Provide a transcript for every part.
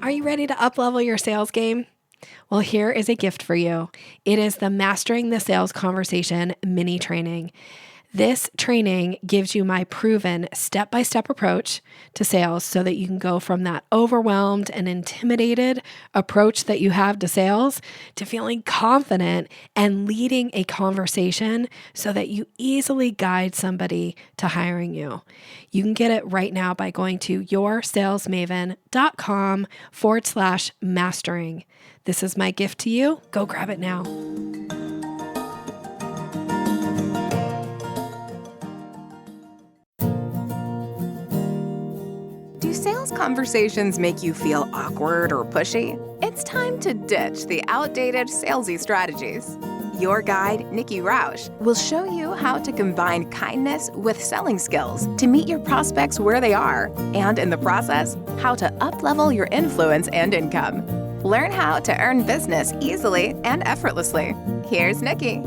Are you ready to uplevel your sales game? Well, here is a gift for you. It is the Mastering the Sales Conversation mini training. This training gives you my proven step-by-step approach to sales so that you can go from that overwhelmed and intimidated approach that you have to sales to feeling confident and leading a conversation so that you easily guide somebody to hiring you. You can get it right now by going to yoursalesmaven.com/mastering. This is my gift to you. Go grab it now. Do sales conversations make you feel awkward or pushy? It's time to ditch the outdated salesy strategies. Your guide, Nikki Roush, will show you how to combine kindness with selling skills to meet your prospects where they are, and in the process, how to uplevel your influence and income. Learn how to earn business easily and effortlessly. Here's Nikki.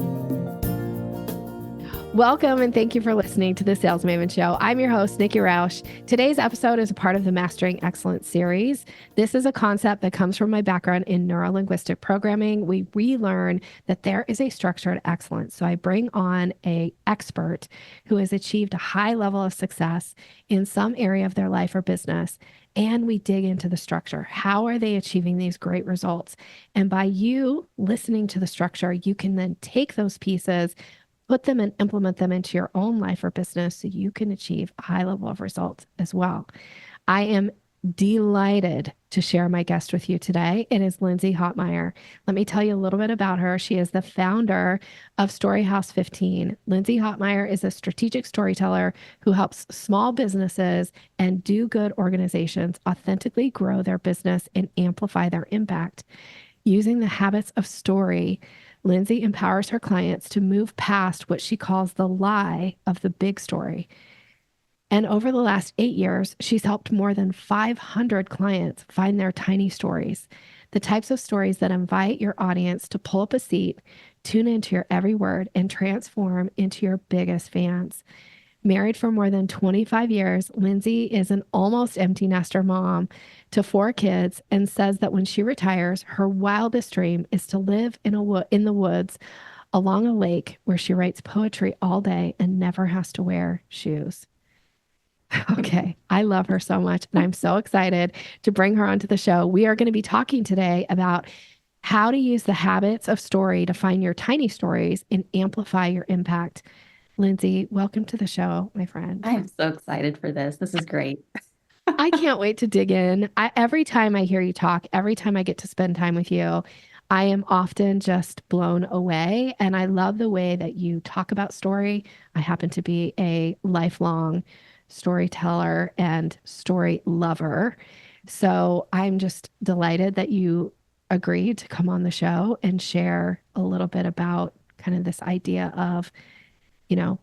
Welcome and thank you for listening to the Sales Maven Show. I'm your host, Nikki Roush. Today's episode is a part of the Mastering Excellence series. This is a concept that comes from my background in neuro-linguistic programming. We relearn that there is a structure to excellence. So I bring on an expert who has achieved a high level of success in some area of their life or business. And we dig into the structure. How are they achieving these great results? And by you listening to the structure, you can then take those pieces, put them and implement them into your own life or business so you can achieve a high level of results as well. I am delighted to share my guest with you today. It is Lindsay Hotmeyer. Let me tell you a little bit about her. She is the founder of Storyhouse 15. Lindsay Hotmeyer is a strategic storyteller who helps small businesses and do-good organizations authentically grow their business and amplify their impact. Using the habits of story, Lindsay empowers her clients to move past what she calls the lie of the big story. And over the last 8 years, she's helped more than 500 clients find their tiny stories, the types of stories that invite your audience to pull up a seat, tune into your every word, and transform into your biggest fans. Married for more than 25 years, Lindsay is an almost empty nester mom to 4 kids and says that when she retires, her wildest dream is to live in the woods along a lake where she writes poetry all day and never has to wear shoes. Okay, I love her so much, and I'm so excited to bring her onto the show. We are going to be talking today about how to use the habits of story to find your tiny stories and amplify your impact. Lindsay, welcome to the show, my friend. I'm so excited for this. This is great. I can't wait to dig in. Every time I hear you talk, every time I get to spend time with you, I am often just blown away. And I love the way that you talk about story. I happen to be a lifelong storyteller and story lover. So I'm just delighted that you agreed to come on the show and share a little bit about kind of this idea of,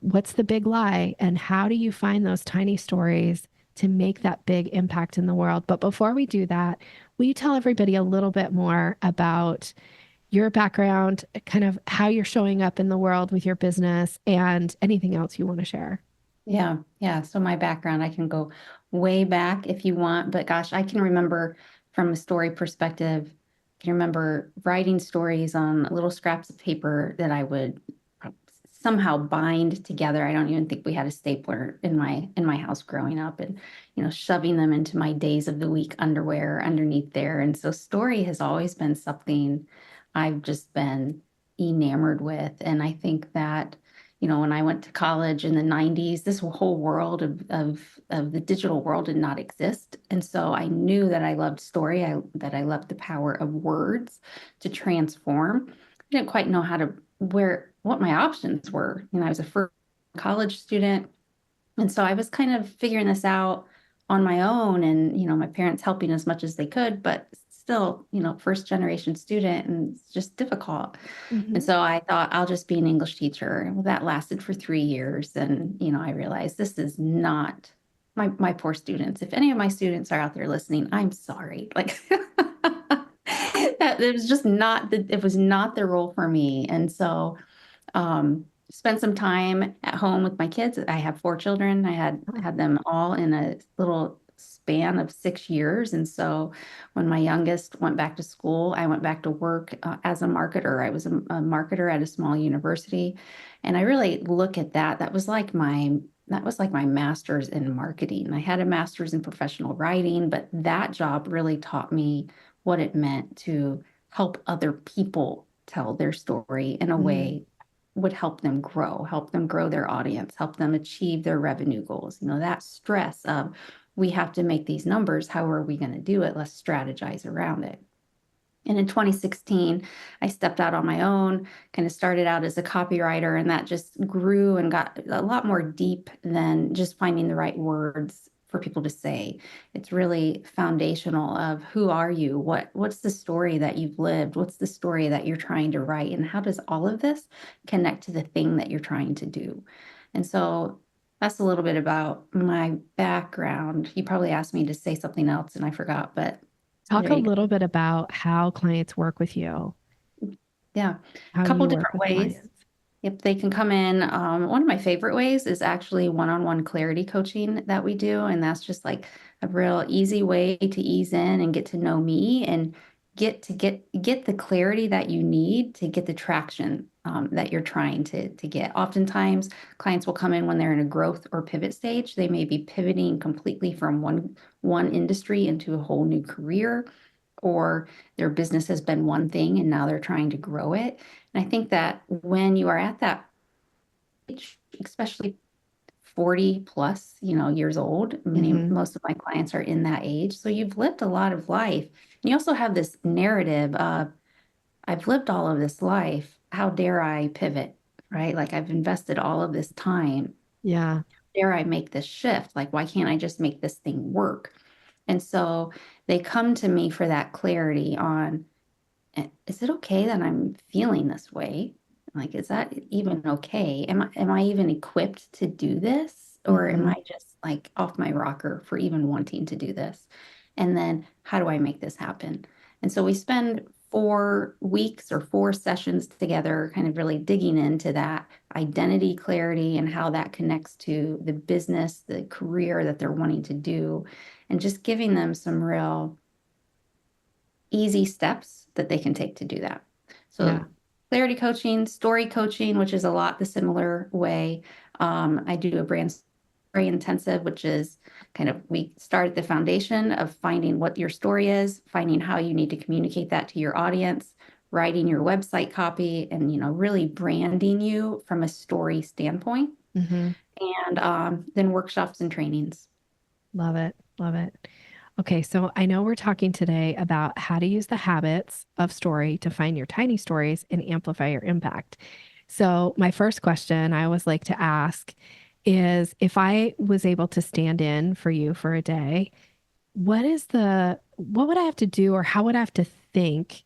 what's the big lie and how do you find those tiny stories to make that big impact in the world? But before we do that, will you tell everybody a little bit more about your background, kind of how you're showing up in the world with your business and anything else you want to share? Yeah. So my background, I can go way back if you want, but gosh, I can remember from a story perspective, I can remember writing stories on little scraps of paper that I would somehow bind together. I don't even think we had a stapler in my house growing up, and shoving them into my days of the week underwear underneath there. And so story has always been something I've just been enamored with. And I think that when I went to college in the 90s, this whole world of the digital world did not exist. And so I knew that I loved story, that I loved the power of words to transform. I didn't quite know what my options were. I was a first college student. And so I was kind of figuring this out on my own, and, my parents helping as much as they could, but still, first generation student, and it's just difficult. Mm-hmm. And so I thought I'll just be an English teacher. Well, that lasted for 3 years. And, I realized this is not my poor students. If any of my students are out there listening, I'm sorry. Like that it was just it was not the role for me. And so spent some time at home with my kids. I have 4 children. I had them all in a little span of 6 years. And so when my youngest went back to school, I went back to work as a marketer. I was a marketer at a small university. And I really look at that. That was like my master's in marketing. I had a master's in professional writing, but that job really taught me what it meant to help other people tell their story in a way would help them grow their audience, help them achieve their revenue goals. That stress of we have to make these numbers. How are we going to do it? Let's strategize around it. And in 2016, I stepped out on my own, kind of started out as a copywriter, and that just grew and got a lot more deep than just finding the right words for people to say. It's really foundational of who are you? What's the story that you've lived? What's the story that you're trying to write? And how does all of this connect to the thing that you're trying to do? And so that's a little bit about my background. You probably asked me to say something else and I forgot, but Talk there a you go. little bit about how clients work with you, Yeah, a how couple you work different with ways. clients. If they can come in, one of my favorite ways is actually one-on-one clarity coaching that we do. And that's just like a real easy way to ease in and get to know me and get the clarity that you need to get the traction that you're trying to get. Oftentimes, clients will come in when they're in a growth or pivot stage. They may be pivoting completely from one industry into a whole new career, or their business has been one thing and now they're trying to grow it. And I think that when you are at that age, especially 40 plus, years old, most of my clients are in that age. So you've lived a lot of life. And you also have this narrative of, I've lived all of this life. How dare I pivot, right? Like I've invested all of this time. Yeah. Dare I make this shift? Like, why can't I just make this thing work? And so they come to me for that clarity on, is it okay that I'm feeling this way? Like, is that even okay? Am I even equipped to do this? Or am I just like off my rocker for even wanting to do this? And then how do I make this happen? And so we spend 4 weeks or 4 sessions together, kind of really digging into that identity clarity and how that connects to the business, the career that they're wanting to do, and just giving them some real easy steps that they can take to do that. Yeah. So clarity coaching, story coaching, which is a lot the similar way. I do a brand story intensive, which is kind of, we start at the foundation of finding what your story is, finding how you need to communicate that to your audience, writing your website copy, and, really branding you from a story standpoint. And then workshops and trainings. Love it. Love it. Okay, so I know we're talking today about how to use the habits of story to find your tiny stories and amplify your impact. So, my first question I always like to ask is, if I was able to stand in for you for a day, what would I have to do, or how would I have to think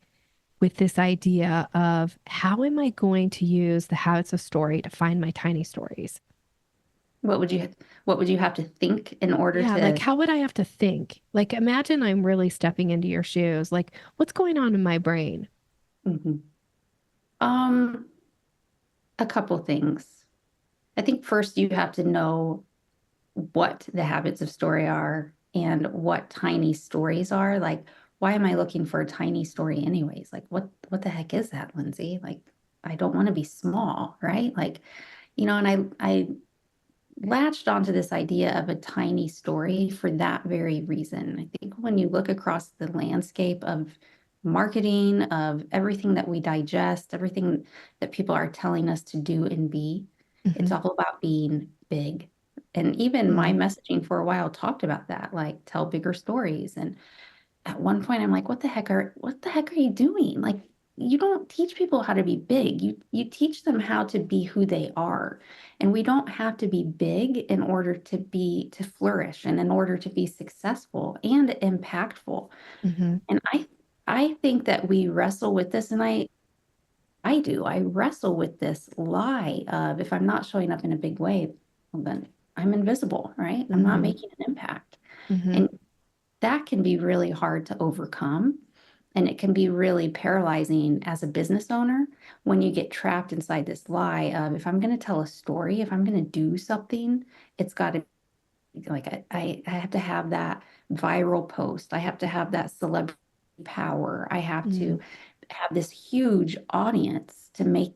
with this idea of how am I going to use the habits of story to find my tiny stories? What would you have to think in order Yeah, like to? how would I have to think? Like imagine I'm really stepping into your shoes. Like what's going on in my brain? Mhm. Um, a couple things. I think first you have to know what the habits of story are and what tiny stories are. Like, why am I looking for a tiny story anyways? Like, what the heck is that, Lindsay? Like, I don't want to be small, right? Like, and I latched onto this idea of a tiny story for that very reason. I think when you look across the landscape of marketing, of everything that we digest, everything that people are telling us to do and be, it's all about being big. And even my messaging for a while talked about that, like tell bigger stories. And at one point I'm like, what the heck are you doing? Like, you don't teach people how to be big. You teach them how to be who they are. And we don't have to be big in order to flourish and in order to be successful and impactful. Hmm. And I think that we wrestle with this, and I wrestle with this lie of, if I'm not showing up in a big way, well, then I'm invisible, right? I'm not Hmm. making an impact. Hmm. And that can be really hard to overcome. And it can be really paralyzing as a business owner when you get trapped inside this lie of, if I'm going to tell a story, if I'm going to do something, it's got to like I have to have that viral post. I have to have that celebrity power. I have to have this huge audience to make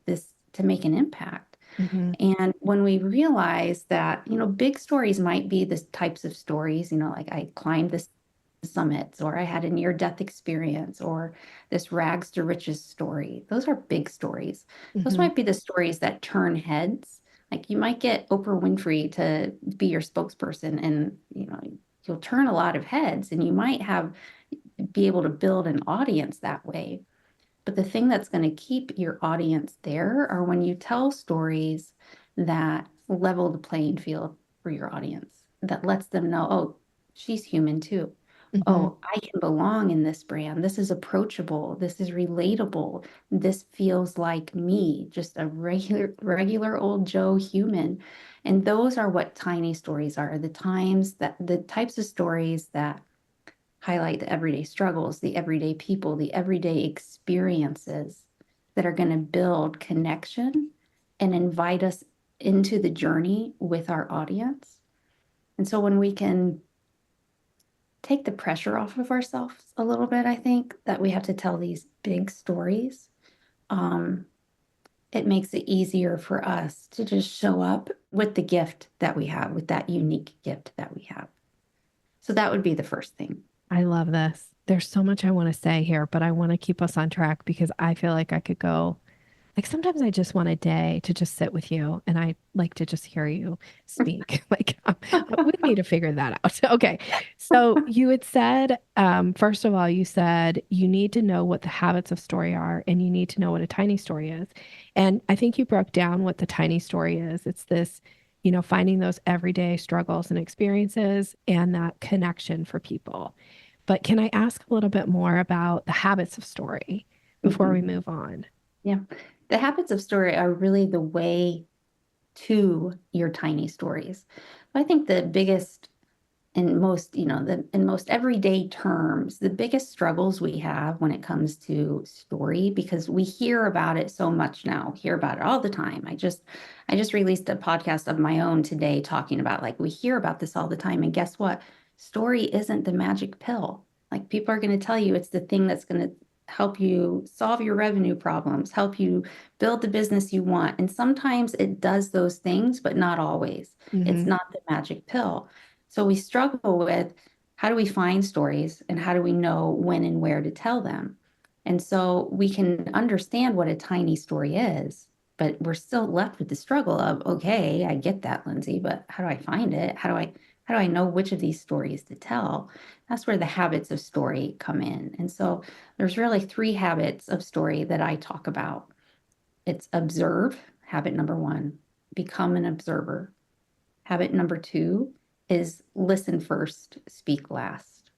an impact. Mm-hmm. And when we realize that, big stories might be the types of stories, like I climbed this summits, or I had a near-death experience, or this rags to riches story. Those are big stories. Those Mm-hmm. might be the stories that turn heads. Like you might get Oprah Winfrey to be your spokesperson, and you'll turn a lot of heads, and you might be able to build an audience that way. But the thing that's going to keep your audience there are when you tell stories that level the playing field for your audience, that lets them know, oh, she's human too. Mm-hmm. Oh, I can belong in this brand. This is approachable. This is relatable. This feels like me, just a regular old Joe human. And those are what tiny stories are. The types of stories that highlight the everyday struggles, the everyday people, the everyday experiences that are going to build connection and invite us into the journey with our audience. And so when we can take the pressure off of ourselves a little bit, I think that we have to tell these big stories. Um, it makes it easier for us to just show up with the gift that we have, with that unique gift that we have. So that would be the first thing. I love this. There's so much I want to say here, but I want to keep us on track because I feel like I could go. Like sometimes I just want a day to just sit with you and I like to just hear you speak. Like we need to figure that out. Okay. So you had said, first of all, you said you need to know what the habits of story are and you need to know what a tiny story is. And I think you broke down what the tiny story is. It's this, finding those everyday struggles and experiences and that connection for people. But can I ask a little bit more about the habits of story before we Mhm. move on? Yeah. The habits of story are really the way to your tiny stories. I think the biggest and most, in most everyday terms, the biggest struggles we have when it comes to story, because we hear about it so much now, hear about it all the time. I just released a podcast of my own today talking about like we hear about this all the time. And guess what? Story isn't the magic pill. Like people are going to tell you it's the thing that's going to help you solve your revenue problems, help you build the business you want. And sometimes it does those things, but not always. It's Mm-hmm. not the magic pill. So we struggle with how do we find stories and how do we know when and where to tell them? And so we can understand what a tiny story is, but we're still left with the struggle of, okay, I get that, Lindsay, but how do I find it? How do I know which of these stories to tell? That's where the habits of story come in. And so there's really three habits of story that I talk about. It's observe, habit number one, become an observer. Habit number two is listen first, speak last.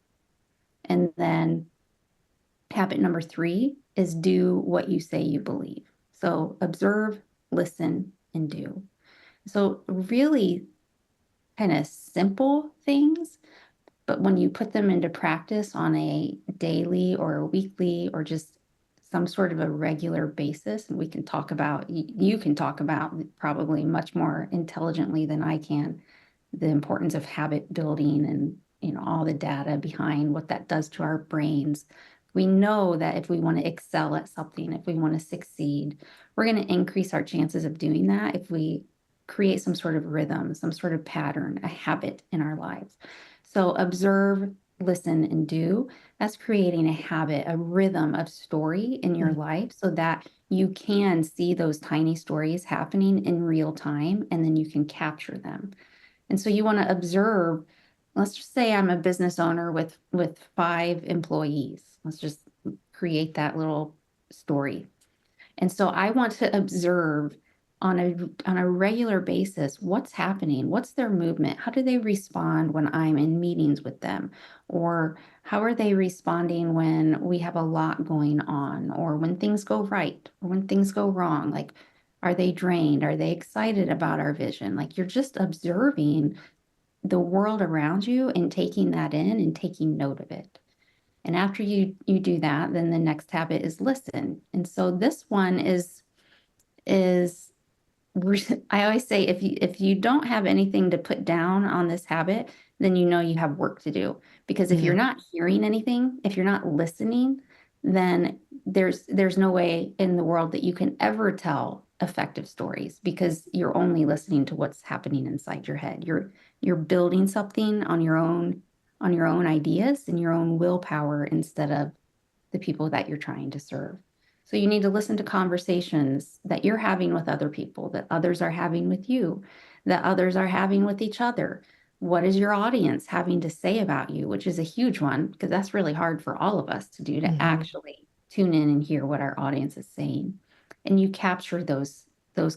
And then habit number three is do what you say you believe. So observe, listen, and do. So really kind of simple things, but when you put them into practice on a daily or a weekly or just some sort of a regular basis, and we can talk about, you can talk about probably much more intelligently than I can, the importance of habit building and all the data behind what that does to our brains. We know that if we want to excel at something, if we want to succeed, we're going to increase our chances of doing that if we create some sort of rhythm, some sort of pattern, a habit in our lives. So observe, listen, and do. That's creating a habit, a rhythm of story in your life so that you can see those tiny stories happening in real time and then you can capture them. And so you want to observe, let's just say I'm a business owner with 5 employees. Let's just create that little story. And so I want to observe on a regular basis what's happening, what's their movement, how do they respond when I'm in meetings with them, or how are they responding when we have a lot going on, or when things go right, or when things go wrong. Like, are they drained? Are they excited about our vision? Like you're just observing the world around you and taking that in and taking note of it. And after you do that, then the next habit is listen. And so this one is I always say if you don't have anything to put down on this habit, then you know you have work to do. Because if you're Yeah. not hearing anything, if you're not listening, then there's no way in the world that you can ever tell effective stories because you're only listening to what's happening inside your head. You're building something on your own ideas and your own willpower instead of the people that you're trying to serve. So you need to listen to conversations that you're having with other people, that others are having with you, that others are having with each other. What is your audience having to say about you, which is a huge one, because that's really hard for all of us to do, to Hmm. actually tune in and hear what our audience is saying. And you capture those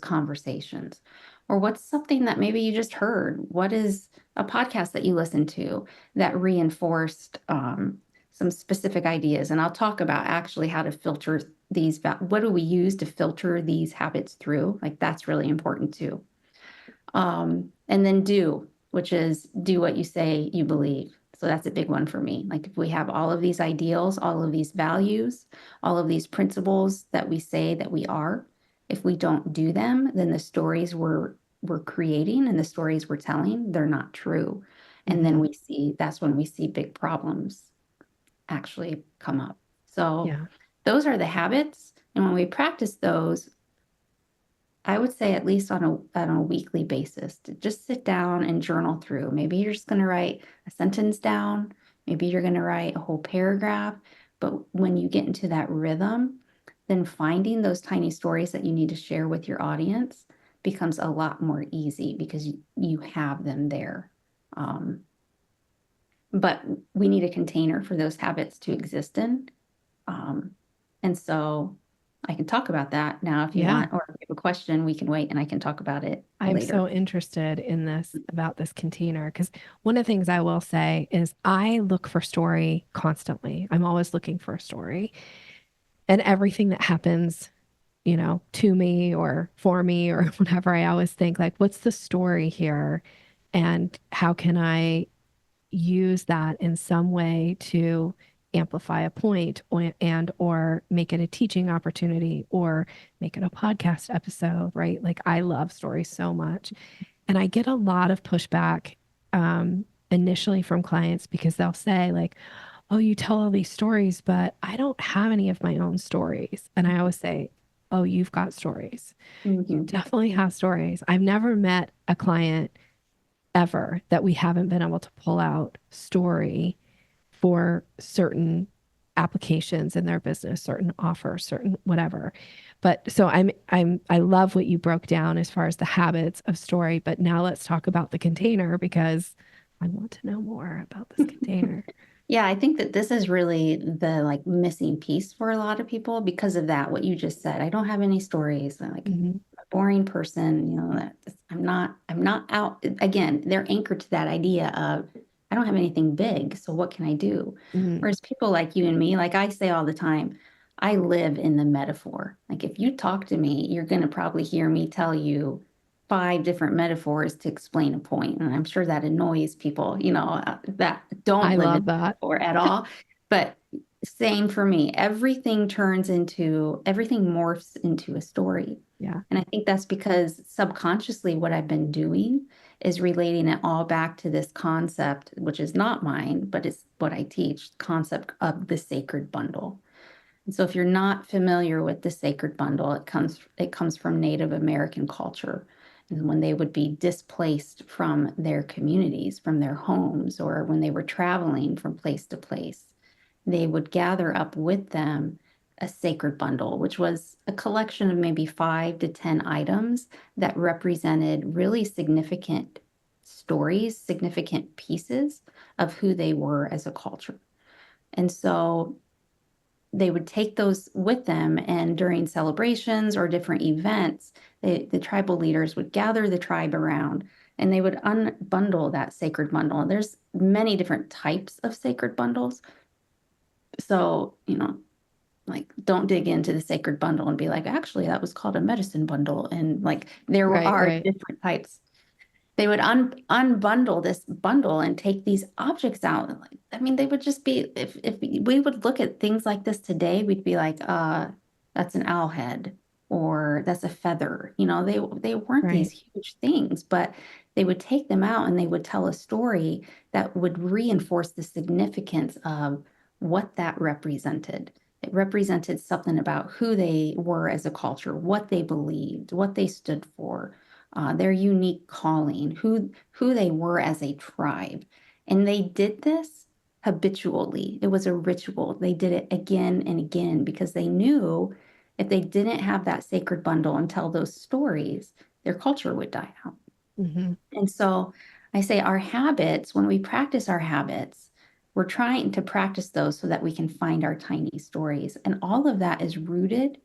conversations. Or what's something that maybe you just heard? What is a podcast that you listened to that reinforced some specific ideas? And I'll talk about actually how to filter these. What do we use to filter these habits through? Like that's really important too. And then do, which is do what you say you believe. So that's a big one for me. Like if we have all of these ideals, all of these values, all of these principles that we say that we are, if we don't do them, then the stories we're creating and the stories we're telling, they're not true. And then Hmm. that's when we see big problems actually come up. So Yeah. those are the habits. And when we practice those, I would say at least on a weekly basis to just sit down and journal through. Maybe you're just going to write a sentence down. Maybe you're going to write a whole paragraph. But when you get into that rhythm, then finding those tiny stories that you need to share with your audience becomes a lot more easy because you have them there. Um, but we need a container for those habits to exist in. Um, and so I can talk about that now if you Yeah. want, or if you have a question, we can wait and I can talk about it I'm later. so interested in this about this container because one of the things I will say is I look for story constantly. I'm always looking for a story and everything that happens, to me or for me or whatever, I always think like, what's the story here? And how can I use that in some way to amplify a point or make it a teaching opportunity or make it a podcast episode, right? Like I love stories so much. And I get a lot of pushback initially from clients because they'll say like, oh, you tell all these stories, but I don't have any of my own stories. And I always say, oh, you've got stories. You Mhm. definitely have stories. I've never met a client ever that we haven't been able to pull out story for certain applications in their business, certain offers, certain whatever. But so I love what you broke down as far as the habits of story, but now let's talk about the container because I want to know more about this container. Yeah, I think that this is really the like missing piece for a lot of people because of that, what you just said. I don't have any stories. I'm like Hmm. a boring person, that I'm not out. Again, they're anchored to that idea of I don't have anything big, so what can I do? Hmm. Whereas people like you and me, like I say all the time, I live in the metaphor. Like if you talk to me, you're going to probably hear me tell you five different metaphors to explain a point. And I'm sure that annoys people, that don't I live in love that. or at all. But same for me. Everything morphs into a story. Yeah. And I think that's because subconsciously what I've been doing is relating it all back to this concept, which is not mine, but it's what I teach, concept of the sacred bundle. And so if you're not familiar with the sacred bundle, it comes from Native American culture. And when they would be displaced from their communities, from their homes, or when they were traveling from place to place, they would gather up with them a sacred bundle, which was a collection of maybe 5 to 10 items that represented really significant stories, significant pieces of who they were as a culture. And so they would take those with them, and during celebrations or different events, the tribal leaders would gather the tribe around and they would unbundle that sacred bundle. And there's many different types of sacred bundles. So, like don't dig into the sacred bundle and be like, actually, that was called a medicine bundle. And like there Right, are right. different types. They would unbundle this bundle and take these objects out. And like, I mean, they would just be, if we would look at things like this today, we'd be like, that's an owl head. or that's a feather. They weren't these Right. huge things, but they would take them out and they would tell a story that would reinforce the significance of what that represented. It represented something about who they were as a culture, what they believed, what they stood for, their unique calling, who they were as a tribe. And they did this habitually. It was a ritual. They did it again and again because they knew if they didn't have that sacred bundle and tell those stories, their culture would die out. Mm-hmm. And so I say our habits, when we practice our habits, we're trying to practice those so that we can find our tiny stories. And all of that is rooted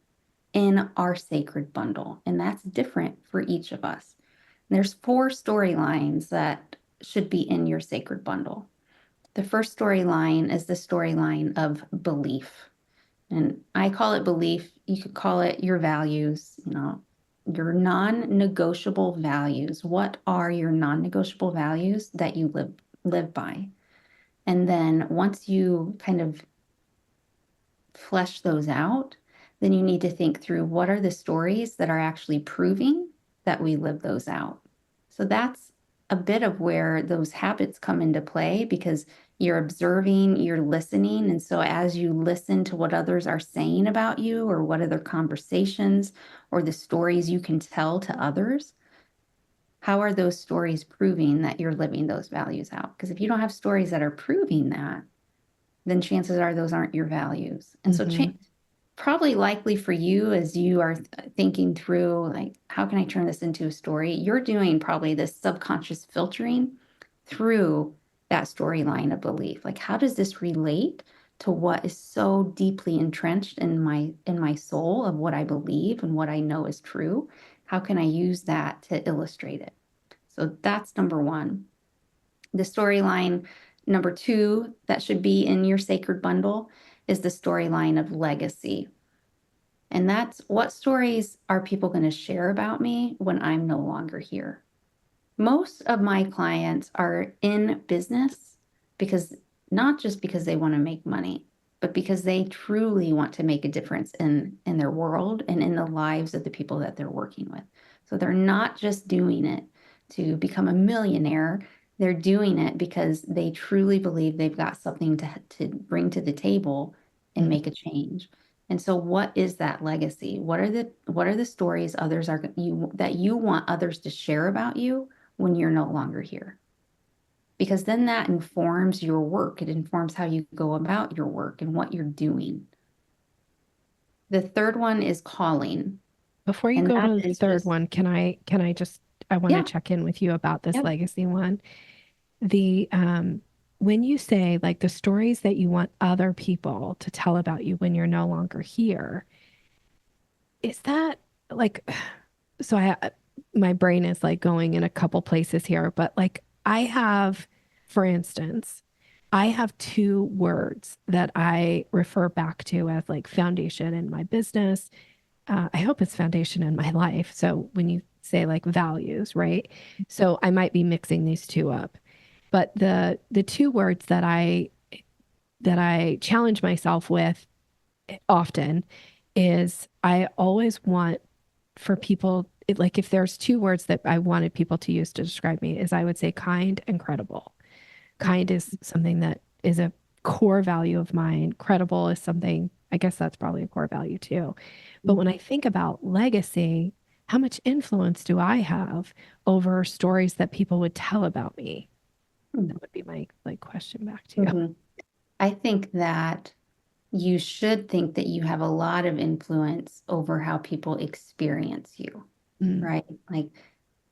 in our sacred bundle. And that's different for each of us. And there's 4 storylines that should be in your sacred bundle. The first storyline is the storyline of belief. And I call it belief. You could call it your values, your non-negotiable values. What are your non-negotiable values that you live by? And then once you kind of flesh those out, then you need to think through what are the stories that are actually proving that we live those out. So that's a bit of where those habits come into play because you're observing, you're listening. And so as you listen to what others are saying about you or what other conversations or the stories you can tell to others, how are those stories proving that you're living those values out? Because if you don't have stories that are proving that, then chances are those aren't your values. And so Mm-hmm. probably likely for you as you are thinking through, like, how can I turn this into a story? You're doing probably this subconscious filtering through that storyline of belief. Like, how does this relate to what is so deeply entrenched in my soul of what I believe and what I know is true? How can I use that to illustrate it? So that's number 1. The storyline number 2 that should be in your sacred bundle is the storyline of legacy. And that's what stories are people going to share about me when I'm no longer here? Most of my clients are in business because not just because they want to make money, but because they truly want to make a difference in their world and in the lives of the people that they're working with. So they're not just doing it to become a millionaire. They're doing it because they truly believe they've got something to bring to the table and make a change. And so what is that legacy? What are the stories others are that you want others to share about you when you're no longer here? Because then that informs your work. It informs how you go about your work and what you're doing. The third one is calling. Before you And go that to the is third just, one, can I just I want to yeah, check in with you about this yep. legacy one. The when you say like the stories that you want other people to tell about you when you're no longer here, is that like so my brain is like going in a couple places here, but like I have, for instance, I have 2 words that I refer back to as like foundation in my business. I hope it's foundation in my life. So when you say like values, right? So I might be mixing these 2 up. But the 2 words that I challenge myself with often is I always want for people like if there's 2 words that I wanted people to use to describe me is I would say kind and credible. Kind is something that is a core value of mine. Credible is something, I guess that's probably a core value too. But when I think about legacy, how much influence do I have over stories that people would tell about me? That would be my like question back to you. Mhm. I think that you should think that you have a lot of influence over how people experience you, Mm, right? Like,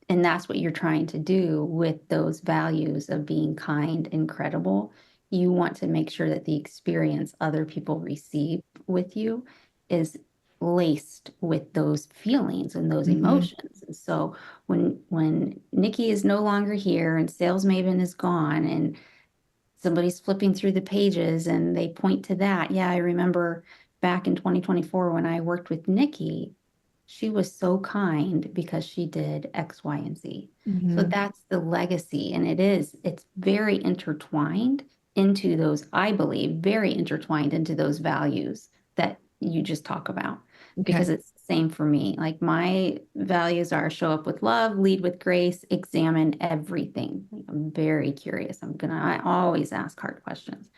and that's what you're trying to do with those values of being kind and credible. You want to make sure that the experience other people receive with you is laced with those feelings and those mhm, emotions. And so when Nikki is no longer here and Sales Maven is gone and somebody's flipping through the pages and they point to that. Yeah, I remember back in 2024 when I worked with Nikki, she was so kind because she did X, Y, and Z. So mhm, that's the legacy. And it's very intertwined into those, I believe, very intertwined into those values that you just talk about. because Okay. it's the same for me. Like my values are show up with love, lead with grace, examine everything. Like, I'm very curious. I always ask hard questions.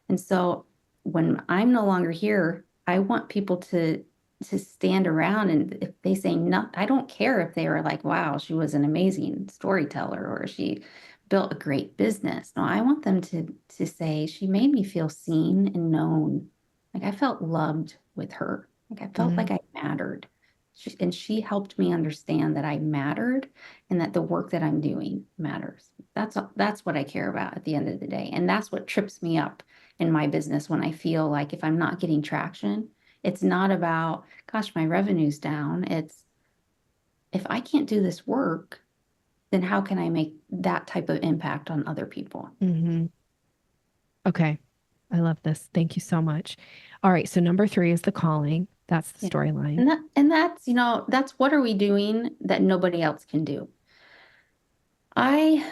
And so when I'm no longer here, I want people to stand around, and if they say no, I don't care if they are like, wow, she was an amazing storyteller or she built a great business. No, I want them to say she made me feel seen and known. Like I felt loved with her. Like I felt Mm-hmm. like I mattered. And she helped me understand that I mattered and that the work that I'm doing matters. That's what I care about at the end of the day. And that's what trips me up in my business when I feel like if I'm not getting traction, it's not about, gosh, my revenue's down. It's if I can't do this work, then how can I make that type of impact on other people? Mm-hmm. Okay. I love this. Thank you so much. All right. So number 3 is the calling. That's the Yeah. storyline. And that's what are we doing that nobody else can do? I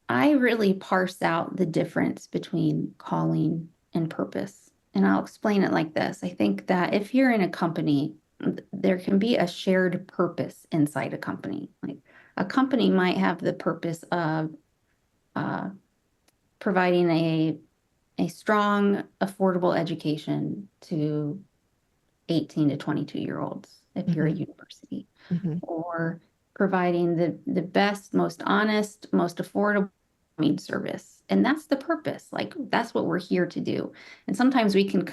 I really parse out the difference between calling and purpose. And I'll explain it like this. I think that if you're in a company, there can be a shared purpose inside a company. Like a company might have the purpose of uh, providing a strong, affordable education to 18 to 22-year-olds if you're a Mm-hmm. university, Mm-hmm. or providing the best, most honest, most affordable service. And that's the purpose. Like that's what we're here to do. And sometimes we can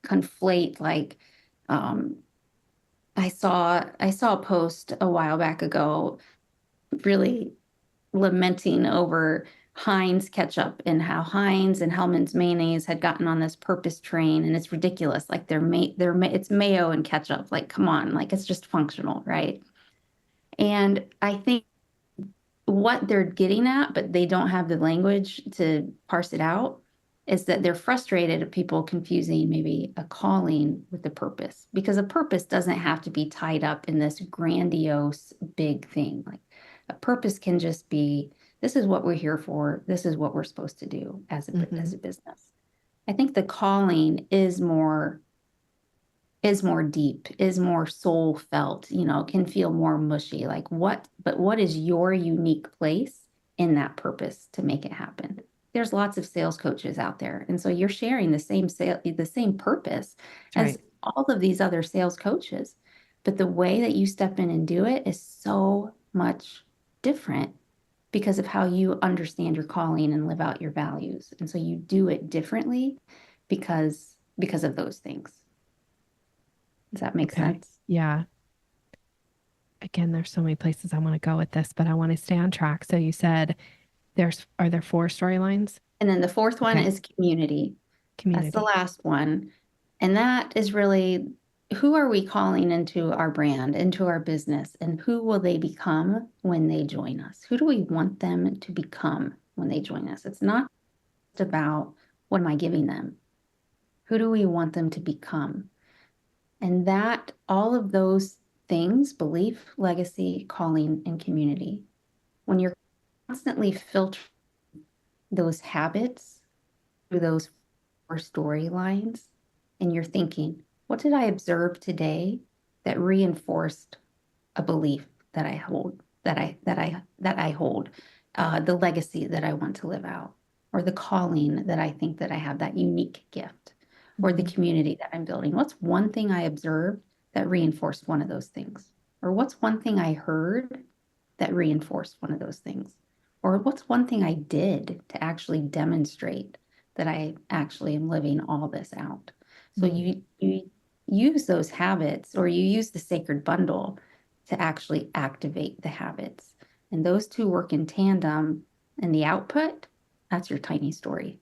conflate like um, I saw a post a while back ago really lamenting over Heinz ketchup and how Heinz and Hellman's mayonnaise had gotten on this purpose train, and it's ridiculous. Like it's mayo and ketchup. Like, come on, like it's just functional, right? And I think what they're getting at, but they don't have the language to parse it out, is that they're frustrated at people confusing maybe a calling with a purpose, because a purpose doesn't have to be tied up in this grandiose big thing. Like a purpose can just be, this is what we're here for. This is what we're supposed to do as Mm-hmm. a business. I think the calling is more deep, is more soul felt, can feel more mushy. Like what is your unique place in that purpose to make it happen? There's lots of sales coaches out there. And so you're sharing the same purpose That's as right. all of these other sales coaches. But the way that you step in and do it is so much different because of how you understand your calling and live out your values. And so you do it differently because of those things. Does that make Okay. sense? Yeah. Again, there's so many places I want to go with this, but I want to stay on track. So you said are there 4 storylines? And then the fourth one Okay. is community. That's the Community. last one. And that is really, who are we calling into our brand, into our business, and who will they become when they join us? Who do we want them to become when they join us? It's not just about what am I giving them? Who do we want them to become? And that all of those things, belief, legacy, calling, and community, when you're constantly filtering those habits through those 4 storylines, and you're thinking, what did I observe today that reinforced a belief that I hold, that I hold, the legacy that I want to live out, or the calling that I think that I have, that unique gift, or the Mm-hmm. community that I'm building? What's one thing I observed that reinforced one of those things? Or what's one thing I heard that reinforced one of those things? Or what's one thing I did to actually demonstrate that I actually am living all this out? So Mm-hmm. you use those habits, or you use the sacred bundle to actually activate the habits. And those two work in tandem, and the output, that's your tiny story.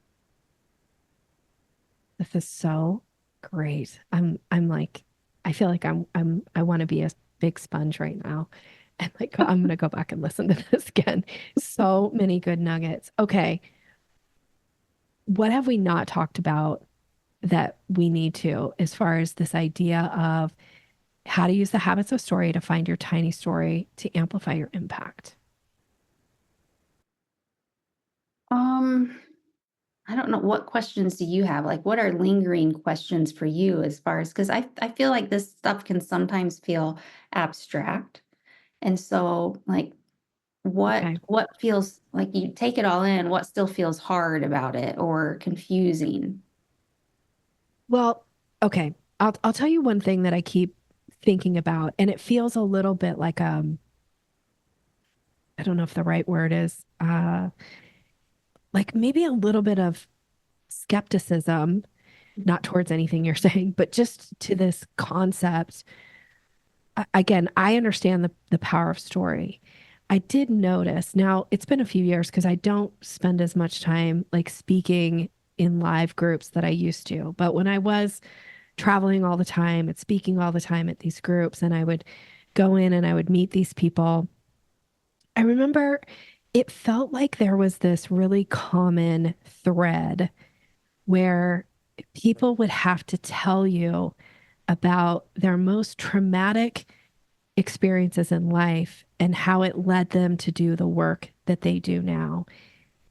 This is so great. I'm like, I feel like I want to be a big sponge right now. And like I'm gonna go back and listen to this again. So many good nuggets. Okay. What have we not talked about that we need to, as far as this idea of how to use the habits of story to find your tiny story to amplify your impact? Um, I don't know, what questions do you have? Like, what are lingering questions for you as far as, because I feel like this stuff can sometimes feel abstract. And so like Okay. what feels like you take it all in, what still feels hard about it or confusing? Well, okay. I'll tell you one thing that I keep thinking about, and it feels a little bit like I don't know if the right word is like maybe a little bit of skepticism, not towards anything you're saying, but just to this concept. Again, I understand the power of story. I did notice, now it's been a few years because I don't spend as much time like speaking in live groups that I used to. But when I was traveling all the time and speaking all the time at these groups, and I would go in and I would meet these people, I remember it felt like there was this really common thread where people would have to tell you about their most traumatic experiences in life and how it led them to do the work that they do now.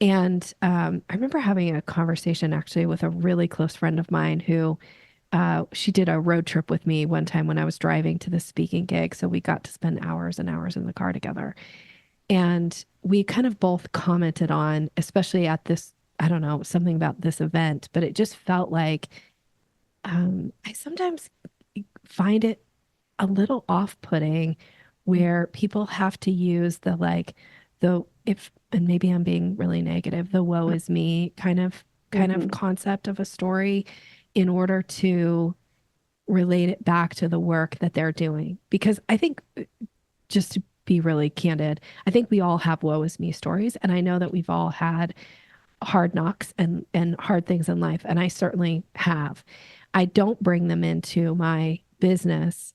And I remember having a conversation actually with a really close friend of mine who she did a road trip with me one time when I was driving to the speaking gig. So we got to spend hours and hours in the car together. And we kind of both commented on, especially at this, I don't know, something about this event, but it just felt like I sometimes find it a little off-putting where people have to use the like the if and maybe I'm being really negative, the woe is me kind of Mhm. concept of a story in order to relate it back to the work that they're doing. Because I think just to be really candid, I think we all have woe is me stories. And I know that we've all had hard knocks and hard things in life. And I certainly have. I don't bring them into my business,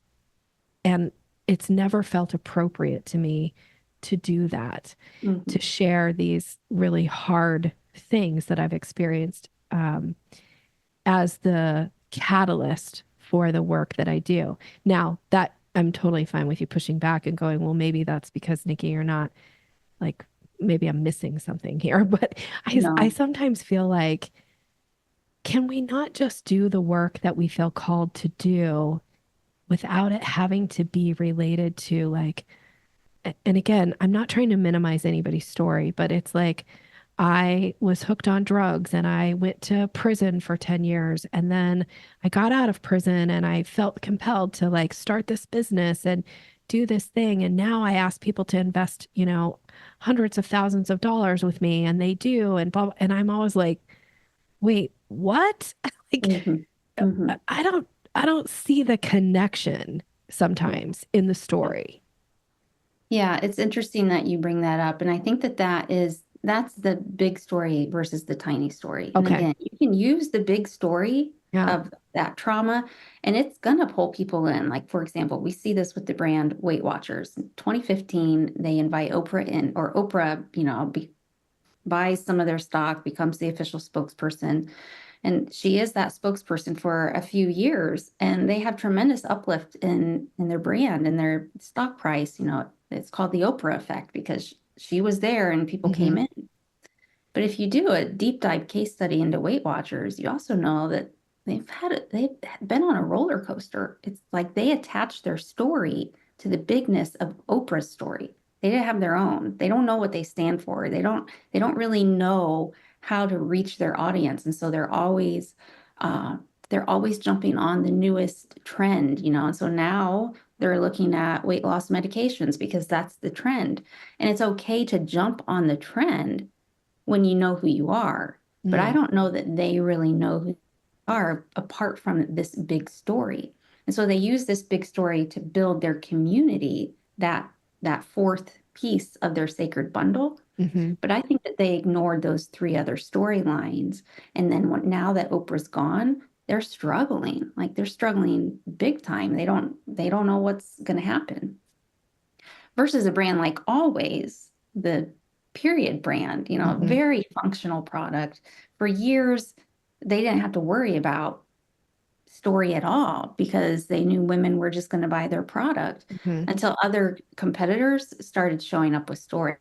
and it's never felt appropriate to me to do that, to Mhm. share these really hard things that I've experienced as the catalyst for the work that I do. Now, that I'm totally fine with you pushing back and going, well, maybe that's because Nikki, you're not like, maybe I'm missing something here. But I No. sometimes feel like, can we not just do the work that we feel called to do without it having to be related to like, and again, I'm not trying to minimize anybody's story, but it's like I was hooked on drugs and I went to prison for 10 years. And then I got out of prison and I felt compelled to like start this business and do this thing. And now I ask people to invest, hundreds of thousands of dollars with me, and they do. And blah, and I'm always like, wait, what? Like, Mhm. Mhm. I don't, I don't see the connection sometimes in the Yeah. story. Yeah, it's interesting that you bring that up. And I think that that's the big story versus the tiny story. And Okay. again, you can use the big story Yeah. of that trauma and it's gonna pull people in. Like, for example, we see this with the brand Weight Watchers. In 2015, they invite Oprah in, or Oprah, buys some of their stock, becomes the official spokesperson. And she is that spokesperson for a few years, and they have tremendous uplift in their brand and their stock price. It's called the Oprah effect because she was there and people came Hmm. in. But if you do a deep dive case study into Weight Watchers, you also know that they've been on a roller coaster. It's like they attach their story to the bigness of Oprah's story. They didn't have their own. They don't know what they stand for. They don't really know how to reach their audience. And so uh, they're always jumping on the newest trend. And so now they're looking at weight loss medications because that's the trend. And it's okay to jump on the trend when you know who you are. But I Mm. don't know that they really know who they are apart from this big story. And so they use this big story to build their community, that fourth piece of their sacred bundle. Hmm. But I think that they ignored those three other storylines. And then now that Oprah's gone, they're struggling. Like they're struggling big time. They don't know what's going to happen versus a brand like Always, the period brand, Hmm. very functional product. For years, they didn't have to worry about story at all because they knew women were just going to buy their product Hmm. until other competitors started showing up with story.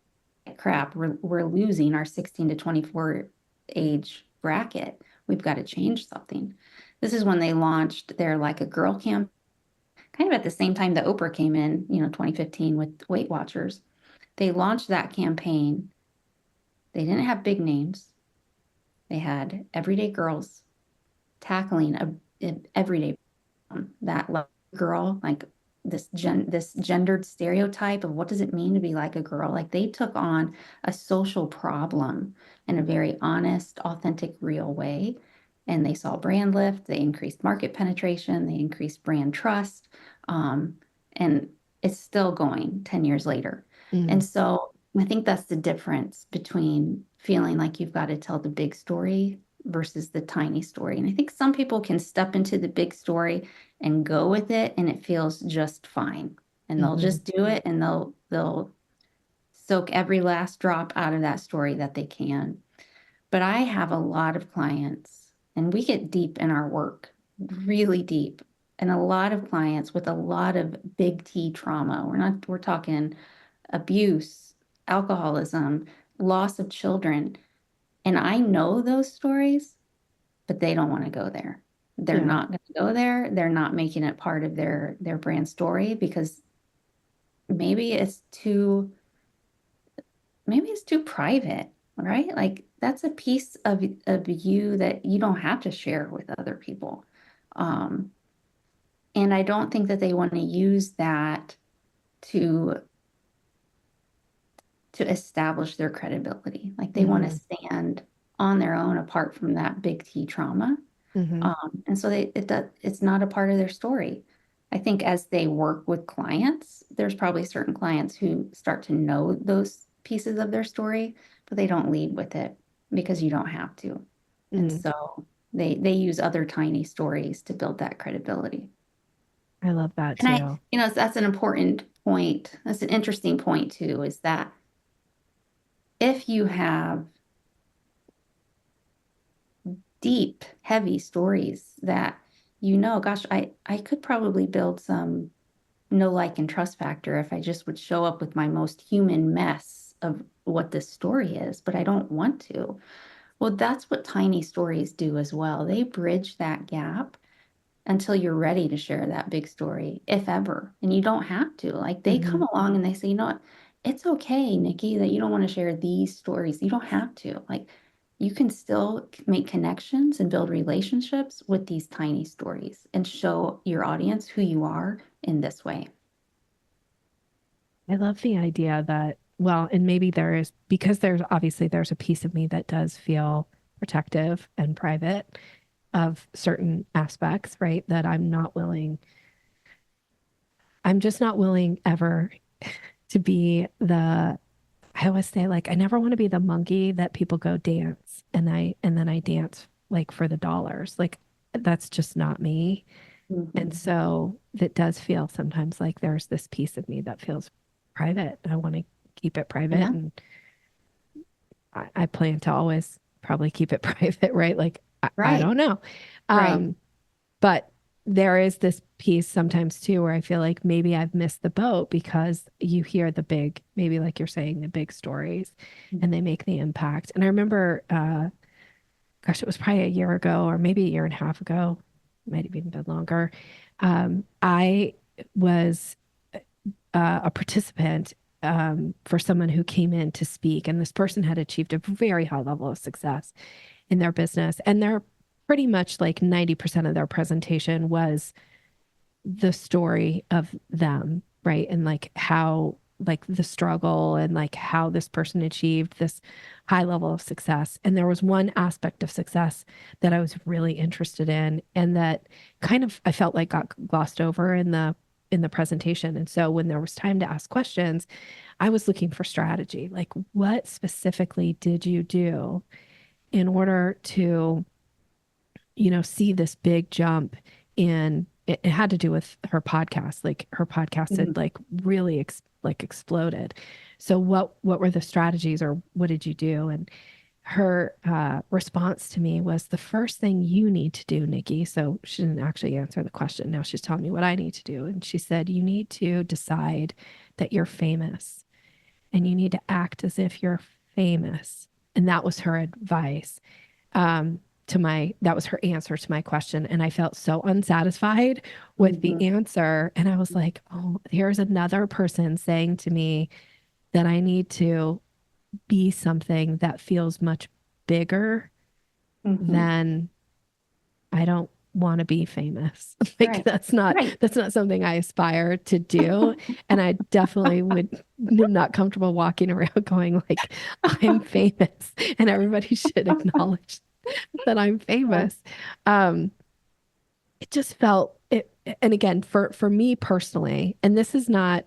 Crap, we're losing our 16 to 24 age bracket. We've got to change something. This is when they launched their Like a Girl camp, kind of at the same time that Oprah came in, 2015 with Weight Watchers. They launched that campaign. They didn't have big names. They had everyday girls tackling an everyday problem. That girl, like this gendered stereotype of what does it mean to be like a girl. Like they took on a social problem in a very honest, authentic, real way. And they saw brand lift, they increased market penetration, they increased brand trust. And it's still going 10 years later. And so I think that's the difference between feeling like you've got to tell the big story versus the tiny story. And I think some people can step into the big story and go with it, and it feels just fine. And they'll just do it, and they'll soak every last drop out of that story that they can. But I have a lot of clients, and we get deep in our work, really deep, and a lot of clients with a lot of big T trauma. We're talking abuse, alcoholism, loss of children. And I know those stories, but they don't want to go there. They're not going to go there. They're not making it part of their brand story because maybe it's too private, right? Like that's a piece of you that you don't have to share with other people. And I don't think that they want to use that to establish their credibility. Like they want to stand on their own apart from that big T trauma. And so it's not a part of their story. I think as they work with clients, there's probably certain clients who start to know those pieces of their story, but they don't lead with it because you don't have to. And so they use other tiny stories to build that credibility. I love that And too. that's an important point. That's an interesting point too, is that if you have deep, heavy stories that, gosh, I could probably build some know, like, and trust factor if I just would show up with my most human mess of what this story is, but I don't want to. Well, that's what tiny stories do as well. They bridge that gap until you're ready to share that big story, if ever. And you don't have to. Like they come along and they say, you know what? It's okay, Nikki, that you don't want to share these stories. You don't have to. Like you can still make connections and build relationships with these tiny stories and show your audience who you are in this way. I love the idea that, well, and maybe because there's a piece of me that does feel protective and private of certain aspects, right? That I'm just not willing ever to be I always say, like, I never want to be the monkey that people go dance and then I dance like for the dollars. Like, that's just not me. And so it does feel sometimes like there's this piece of me that feels private. I want to keep it private. Yeah. And I plan to always probably keep it private, right? Like, I Right. don't know. Right. But there is this piece sometimes too where I feel like maybe I've missed the boat because you hear the big, maybe like you're saying, the big stories and they make the impact. And I remember, gosh, it was probably a year ago or maybe a year and a half ago, might have even been longer. I was a participant for someone who came in to speak, and this person had achieved a very high level of success in their business. And they're pretty much like 90% of their presentation was the story of them, right? And like how, like the struggle and like how this person achieved this high level of success. And there was one aspect of success that I was really interested in and that kind of I felt like got glossed over in the presentation. And so when there was time to ask questions, I was looking for strategy. Like, what specifically did you do in order to, see this big jump in it had to do with her podcast. Like her podcast had like really exploded. So what were the strategies or what did you do? And her response to me was the first thing you need to do, Nikki. So she didn't actually answer the question. Now she's telling me what I need to do. And she said, you need to decide that you're famous and you need to act as if you're famous. And that was her advice. That was her answer to my question. And I felt so unsatisfied with the answer. And I was like, oh, here's another person saying to me that I need to be something that feels much bigger than I don't want to be famous. Like Right. that's not something I aspire to do. And I definitely am not comfortable walking around going like I'm famous and everybody should acknowledge that I'm famous. It just felt it. And again, for me personally, and this is not,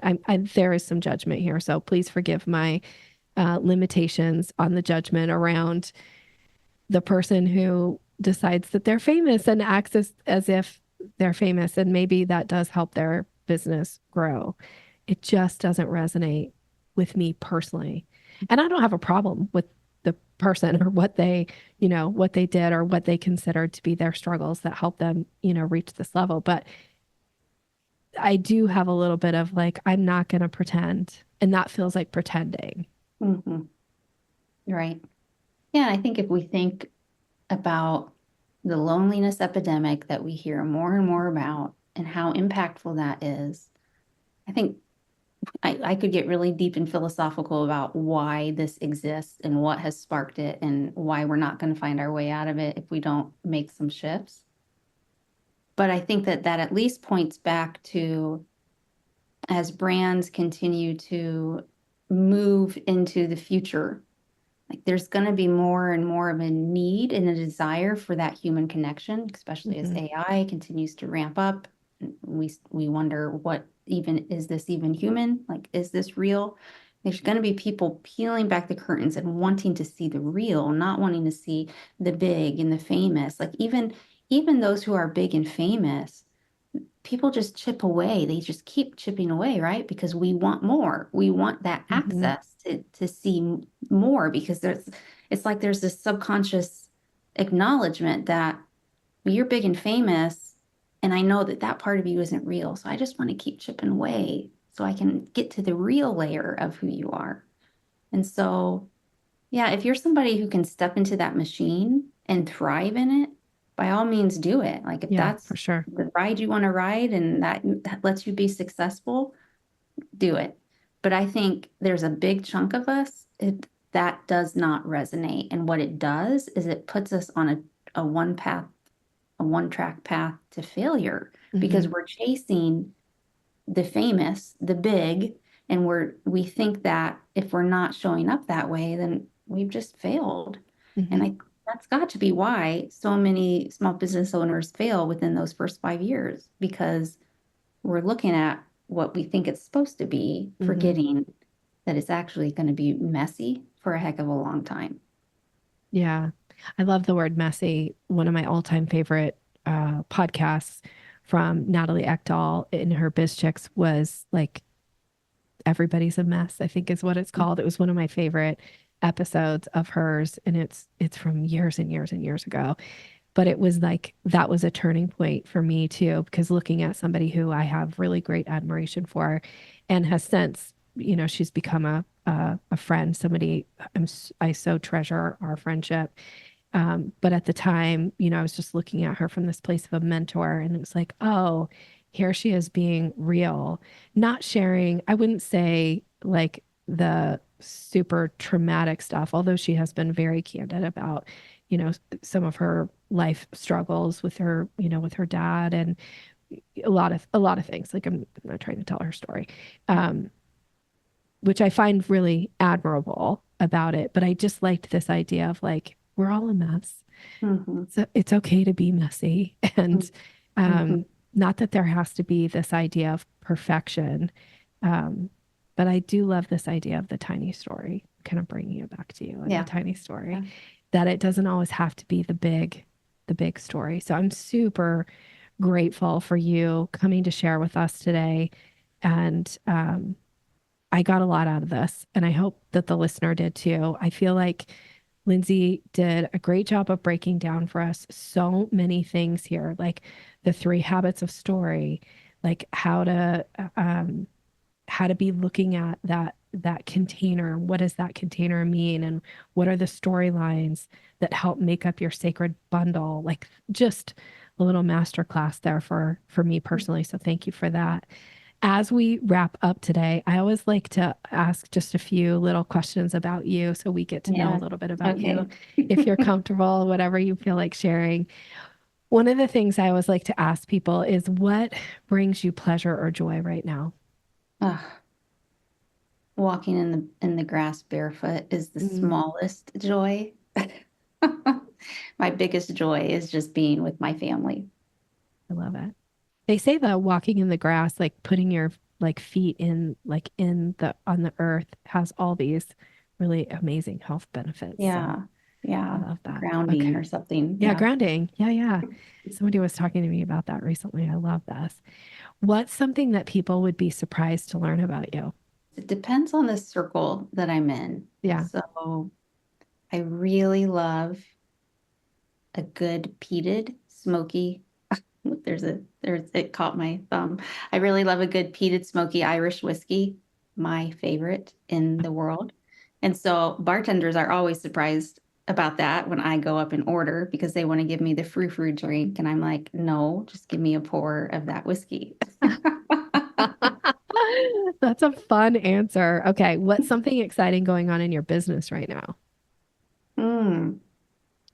there is some judgment here. So please forgive my limitations on the judgment around the person who decides that they're famous and acts as if they're famous. And maybe that does help their business grow. It just doesn't resonate with me personally. And I don't have a problem with the person or what they, what they did or what they considered to be their struggles that helped them, reach this level. But I do have a little bit of like, I'm not going to pretend. And that feels like pretending. Right. Yeah. I think if we think about the loneliness epidemic that we hear more and more about and how impactful that is, I think I could get really deep and philosophical about why this exists and what has sparked it and why we're not going to find our way out of it if we don't make some shifts. But I think that at least points back to, as brands continue to move into the future, like there's going to be more and more of a need and a desire for that human connection, especially as AI continues to ramp up. We wonder, what even is this even human? Like, is this real? There's going to be people peeling back the curtains and wanting to see the real, not wanting to see the big and the famous. Like even those who are big and famous, people just chip away. They just keep chipping away, right? Because we want more. We want that access to see more, because it's like there's this subconscious acknowledgement that you're big and famous, and I know that part of you isn't real. So I just want to keep chipping away so I can get to the real layer of who you are. And so, yeah, if you're somebody who can step into that machine and thrive in it, by all means do it. Like if that's for sure the ride you want to ride and that lets you be successful, do it. But I think there's a big chunk of us that does not resonate. And what it does is it puts us on a one-track path to failure, because we're chasing the famous, the big, and we think that if we're not showing up that way, then we've just failed. And that's got to be why so many small business owners fail within those first 5 years, because we're looking at what we think it's supposed to be, forgetting that it's actually going to be messy for a heck of a long time. Yeah. I love the word messy. One of my all-time favorite podcasts from Natalie Ekdahl in her Biz Chicks was like, Everybody's a Mess, I think is what it's called. It was one of my favorite episodes of hers. And it's from years and years and years ago. But it was like, that was a turning point for me too, because looking at somebody who I have really great admiration for and has since, she's become a friend, somebody I so treasure our friendship. But at the time, I was just looking at her from this place of a mentor, and it was like, oh, here she is being real, not sharing. I wouldn't say like the super traumatic stuff, although she has been very candid about, some of her life struggles with her, with her dad and a lot of things. Like I'm not trying to tell her story, which I find really admirable about it. But I just liked this idea of like, we're all a mess. So it's okay to be messy. And not that there has to be this idea of perfection. But I do love this idea of the tiny story, kind of bringing it back to you and the tiny story, that it doesn't always have to be the big story. So I'm super grateful for you coming to share with us today. And I got a lot out of this, and I hope that the listener did too. I feel like Lindsay did a great job of breaking down for us so many things here, like the 3 habits of story, like how to how to be looking at that container. What does that container mean? And what are the storylines that help make up your sacred bundle? Like just a little masterclass there for me personally. So thank you for that. As we wrap up today, I always like to ask just a few little questions about you so we get to know a little bit about you. If you're comfortable, whatever you feel like sharing. One of the things I always like to ask people is what brings you pleasure or joy right now? Walking in the grass barefoot is the smallest joy. My biggest joy is just being with my family. I love it. They say that walking in the grass, like putting your like feet in on the earth, has all these really amazing health benefits. Yeah. So Yeah. I love that. Grounding or something. Yeah, grounding. Yeah. Somebody was talking to me about that recently. I love this. What's something that people would be surprised to learn about you? It depends on the circle that I'm in. Yeah. So I really love a good peated, smoky. It caught my thumb. I really love a good peated, smoky Irish whiskey, my favorite in the world. And so bartenders are always surprised about that when I go up and order because they want to give me the frou-frou drink. And I'm like, no, just give me a pour of that whiskey. That's a fun answer. Okay. What's something exciting going on in your business right now?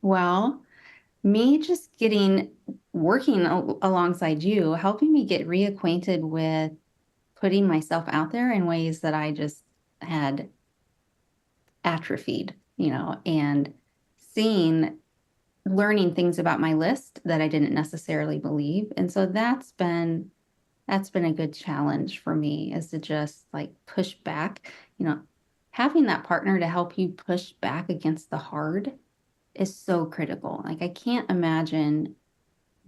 Well, me just working alongside you, helping me get reacquainted with putting myself out there in ways that I just had atrophied, and learning things about my list that I didn't necessarily believe. And so that's been a good challenge for me, is to just like push back, having that partner to help you push back against the hard is so critical. Like I can't imagine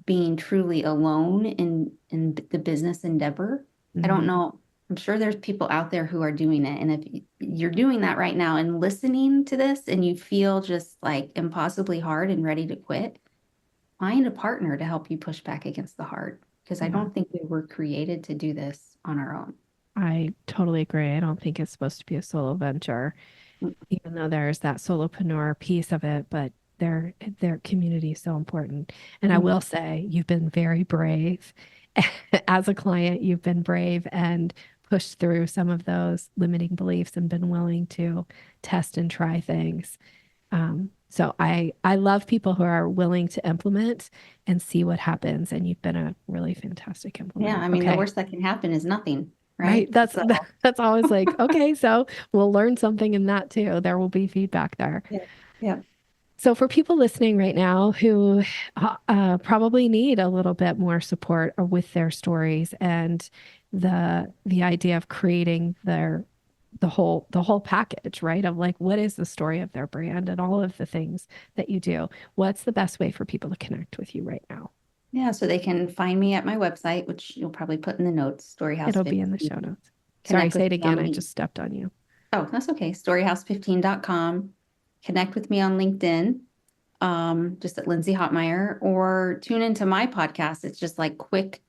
being truly alone in the business endeavor. I don't know. I'm sure there's people out there who are doing it. And if you're doing that right now and listening to this and you feel just like impossibly hard and ready to quit, find a partner to help you push back against the hard. Because I don't think we were created to do this on our own. I totally agree. I don't think it's supposed to be a solo venture, even though there's that solopreneur piece of it, but their community is so important. And I will say you've been very brave. As a client, you've been brave and pushed through some of those limiting beliefs and been willing to test and try things. So I love people who are willing to implement and see what happens. And you've been a really fantastic implementer. Yeah, I mean, the worst that can happen is nothing, right? That's always like, okay, so we'll learn something in that too. There will be feedback there. Yeah. So for people listening right now who probably need a little bit more support with their stories and the idea of creating the whole package, right? Of like, what is the story of their brand and all of the things that you do? What's the best way for people to connect with you right now? Yeah, so they can find me at my website, which you'll probably put in the notes, Storyhouse. It'll be in the show notes. Sorry, say it again. I just stepped on you. Oh, that's okay. Storyhouse15.com. Connect with me on LinkedIn, just at Lindsay Hotmeyer, or tune into my podcast. It's just like quick,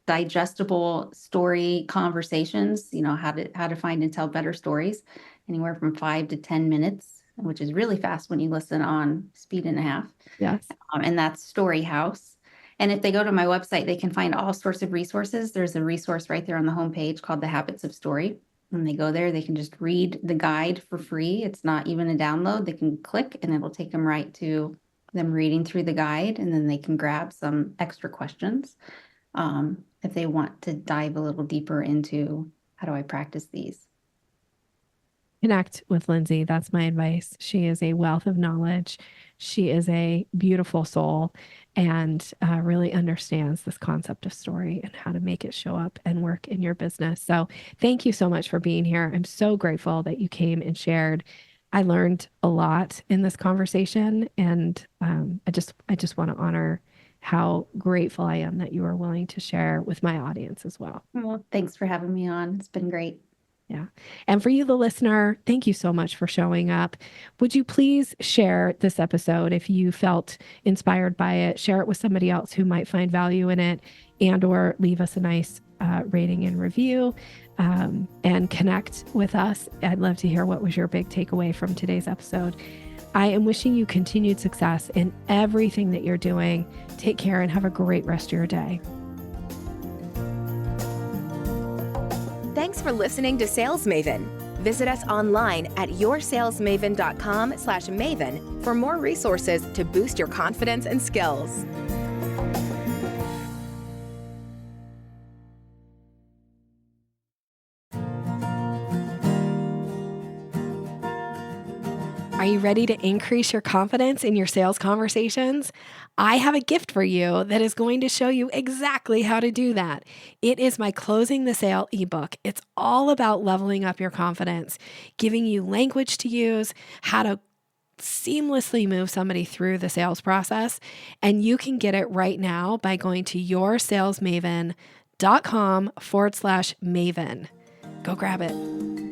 digestible story conversations, how to find and tell better stories, anywhere from 5 to 10 minutes, which is really fast when you listen on speed and a half. Yes. And that's Storyhouse. And if they go to my website, they can find all sorts of resources. There's a resource right there on the homepage called The Habits of Story. When they go there, they can just read the guide for free. It's not even a download. They can click and it'll take them right to them reading through the guide. And then they can grab some extra questions if they want to dive a little deeper into how do I practice these. Connect with Lindsay. That's my advice. She is a wealth of knowledge. She is a beautiful soul and really understands this concept of story and how to make it show up and work in your business. So thank you so much for being here. I'm so grateful that you came and shared. I learned a lot in this conversation, and I just want to honor how grateful I am that you are willing to share with my audience as well. Well, thanks for having me on. It's been great. Yeah. And for you, the listener, thank you so much for showing up. Would you please share this episode if you felt inspired by it? Share it with somebody else who might find value in it, and or leave us a nice rating and review, and connect with us. I'd love to hear what was your big takeaway from today's episode. I am wishing you continued success in everything that you're doing. Take care and have a great rest of your day. Thanks for listening to Sales Maven. Visit us online at yoursalesmaven.com/maven for more resources to boost your confidence and skills. Are you ready to increase your confidence in your sales conversations? I have a gift for you that is going to show you exactly how to do that. It is my Closing the Sale ebook. It's all about leveling up your confidence, giving you language to use, how to seamlessly move somebody through the sales process. And you can get it right now by going to yoursalesmaven.com/Maven. Go grab it.